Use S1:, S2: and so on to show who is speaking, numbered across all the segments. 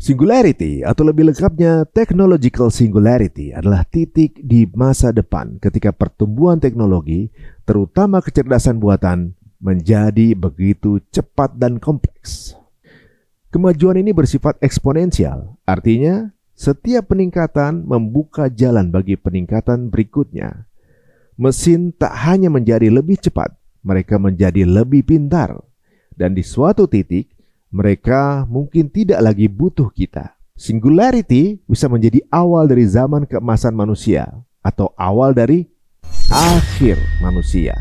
S1: Singularity atau lebih lengkapnya technological singularity adalah titik di masa depan ketika pertumbuhan teknologi, terutama kecerdasan buatan, menjadi begitu cepat dan kompleks. Kemajuan ini bersifat eksponensial, artinya setiap peningkatan membuka jalan bagi peningkatan berikutnya. Mesin tak hanya menjadi lebih cepat, mereka menjadi lebih pintar, dan di suatu titik mereka mungkin tidak lagi butuh kita. Singularity bisa menjadi awal dari zaman keemasan manusia atau awal dari akhir manusia.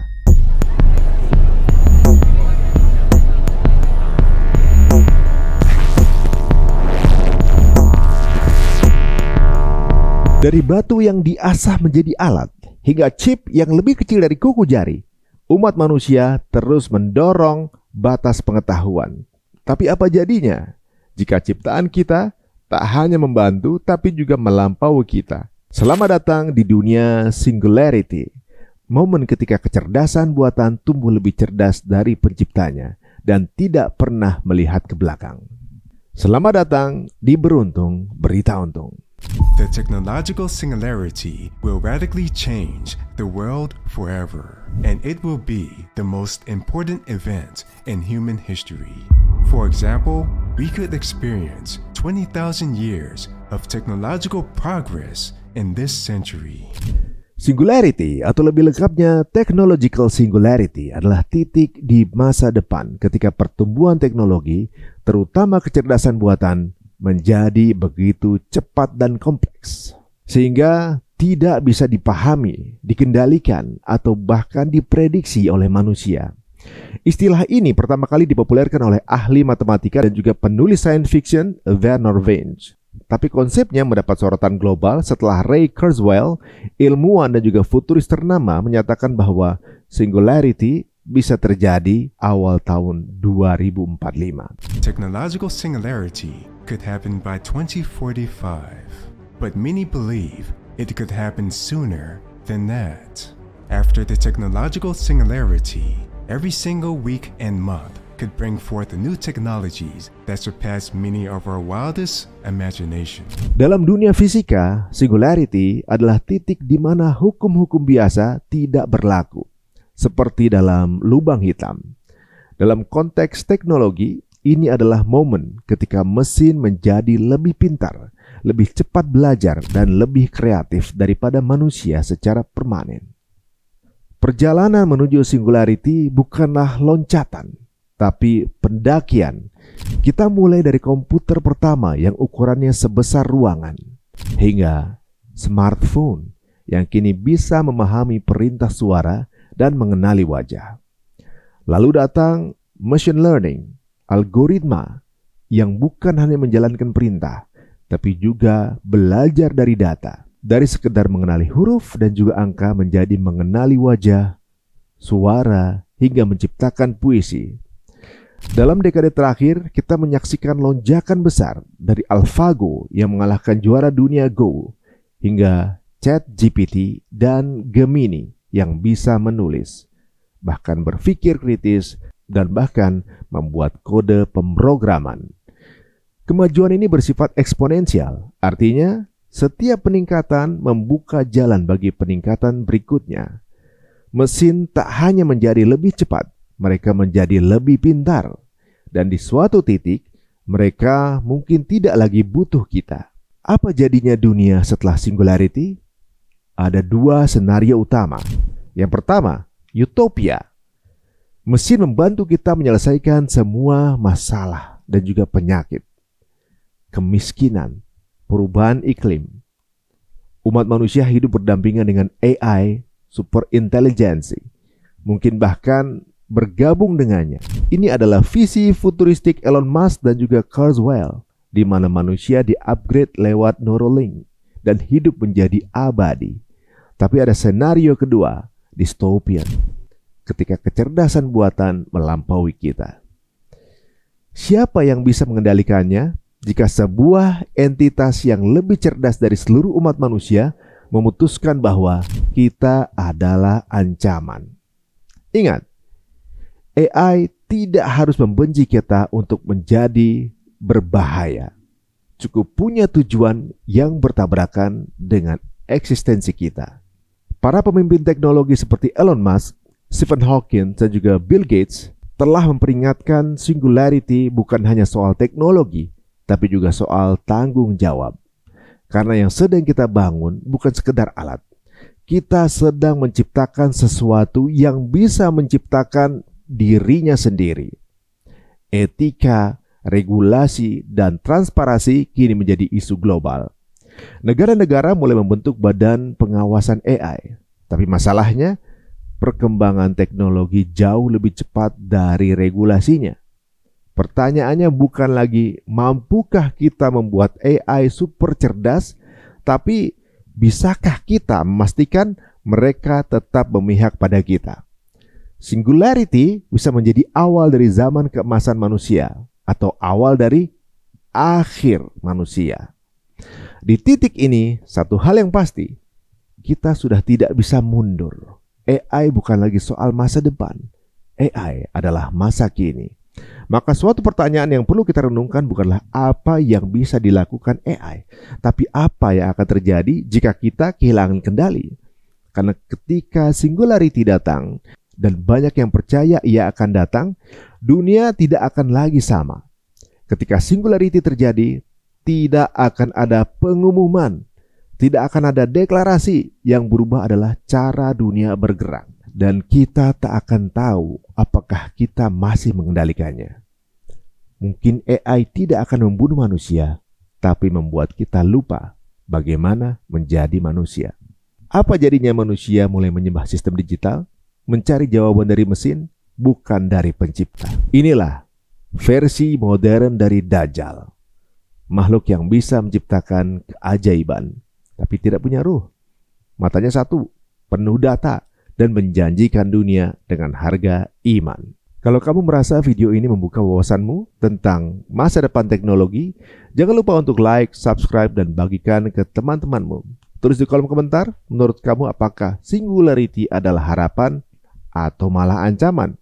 S1: Dari batu yang diasah menjadi alat hingga chip yang lebih kecil dari kuku jari, umat manusia terus mendorong batas pengetahuan. Tapi apa jadinya jika ciptaan kita tak hanya membantu tapi juga melampaui kita? Selamat datang di dunia singularity, momen ketika kecerdasan buatan tumbuh lebih cerdas dari penciptanya dan tidak pernah melihat ke belakang. Selamat datang di Beruntung Berita Untung.
S2: The technological singularity will radically change the world forever, and it will be the most important event in human history. For example, we could experience 20,000 years of technological progress in this century.
S1: Singularity atau lebih lengkapnya technological singularity adalah titik di masa depan ketika pertumbuhan teknologi, terutama kecerdasan buatan, menjadi begitu cepat dan kompleks, sehingga tidak bisa dipahami, dikendalikan, atau bahkan diprediksi oleh manusia. Istilah ini pertama kali dipopulerkan oleh ahli matematika dan juga penulis science fiction Vernor Vinge. Tapi konsepnya mendapat sorotan global setelah Ray Kurzweil, ilmuwan dan juga futuris ternama, menyatakan bahwa singularity bisa terjadi awal tahun 2045.
S2: Technological singularity could happen by 2045, but many believe it could happen sooner than that. After the technological singularity, every single week and month could bring forth new technologies that surpass many of our wildest imagination.
S1: Dalam dunia fisika, singularity adalah titik di mana hukum-hukum biasa tidak berlaku, seperti dalam lubang hitam. Dalam konteks teknologi, ini adalah momen ketika mesin menjadi lebih pintar, lebih cepat belajar, dan lebih kreatif daripada manusia secara permanen. Perjalanan menuju singularity bukanlah loncatan, tapi pendakian. Kita mulai dari komputer pertama yang ukurannya sebesar ruangan, hingga smartphone yang kini bisa memahami perintah suara dan mengenali wajah. Lalu datang machine learning, algoritma yang bukan hanya menjalankan perintah, tapi juga belajar dari data. Dari sekedar mengenali huruf dan juga angka menjadi mengenali wajah, suara, hingga menciptakan puisi. Dalam dekade terakhir, kita menyaksikan lonjakan besar dari AlphaGo yang mengalahkan juara dunia Go, hingga ChatGPT dan Gemini yang bisa menulis, bahkan berpikir kritis, dan bahkan membuat kode pemrograman. Kemajuan ini bersifat eksponensial, artinya setiap peningkatan membuka jalan bagi peningkatan berikutnya. Mesin tak hanya menjadi lebih cepat, mereka menjadi lebih pintar, dan di suatu titik mereka mungkin tidak lagi butuh kita. Apa jadinya dunia setelah singularity? Ada dua senario utama. Yang pertama, utopia. Mesin membantu kita menyelesaikan semua masalah dan juga penyakit, kemiskinan, perubahan iklim. Umat manusia hidup berdampingan dengan AI, super intelijensi, mungkin bahkan bergabung dengannya. Ini adalah visi futuristik Elon Musk dan juga Kurzweil, di mana manusia di-upgrade lewat Neuralink dan hidup menjadi abadi. Tapi ada senario kedua, dystopian, ketika kecerdasan buatan melampaui kita. Siapa yang bisa mengendalikannya jika sebuah entitas yang lebih cerdas dari seluruh umat manusia memutuskan bahwa kita adalah ancaman? Ingat, AI tidak harus membenci kita untuk menjadi berbahaya. cukup punya tujuan yang bertabrakan dengan eksistensi kita. Para pemimpin teknologi seperti Elon Musk, Stephen Hawking, dan juga Bill Gates telah memperingatkan singularity bukan hanya soal teknologi, tapi juga soal tanggung jawab. Karena yang sedang kita bangun bukan sekedar alat. Kita sedang menciptakan sesuatu yang bisa menciptakan dirinya sendiri. Etika, regulasi, dan transparansi kini menjadi isu global. Negara-negara mulai membentuk badan pengawasan AI. Tapi masalahnya, perkembangan teknologi jauh lebih cepat dari regulasinya. Pertanyaannya bukan lagi mampukah kita membuat AI super cerdas, tapi bisakah kita memastikan mereka tetap memihak pada kita? Singularity bisa menjadi awal dari zaman keemasan manusia atau awal dari akhir manusia. Di titik ini, satu hal yang pasti, kita sudah tidak bisa mundur. AI bukan lagi soal masa depan. AI adalah masa kini. Maka suatu pertanyaan yang perlu kita renungkan bukanlah apa yang bisa dilakukan AI, tapi apa yang akan terjadi jika kita kehilangan kendali. Karena ketika singularity datang, dan banyak yang percaya ia akan datang, dunia tidak akan lagi sama. Ketika singularity terjadi, tidak akan ada pengumuman, tidak akan ada deklarasi. Yang berubah adalah cara dunia bergerak. Dan kita tak akan tahu apakah kita masih mengendalikannya. Mungkin AI tidak akan membunuh manusia, tapi membuat kita lupa bagaimana menjadi manusia. Apa jadinya manusia mulai menyembah sistem digital? Mencari jawaban dari mesin, bukan dari pencipta. Inilah versi modern dari Dajjal. Makhluk yang bisa menciptakan keajaiban, tapi tidak punya ruh. Matanya satu, penuh data, dan menjanjikan dunia dengan harga iman. Kalau kamu merasa video ini membuka wawasanmu tentang masa depan teknologi, jangan lupa untuk like, subscribe, dan bagikan ke teman-temanmu. Tulis di kolom komentar, menurut kamu apakah singularity adalah harapan atau malah ancaman?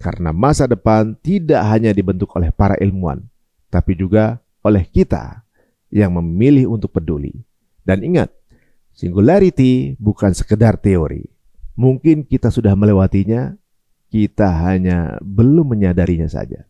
S1: Karena masa depan tidak hanya dibentuk oleh para ilmuwan, tapi juga oleh kita yang memilih untuk peduli. Dan ingat, singularity bukan sekedar teori. Mungkin kita sudah melewatinya, kita hanya belum menyadarinya saja.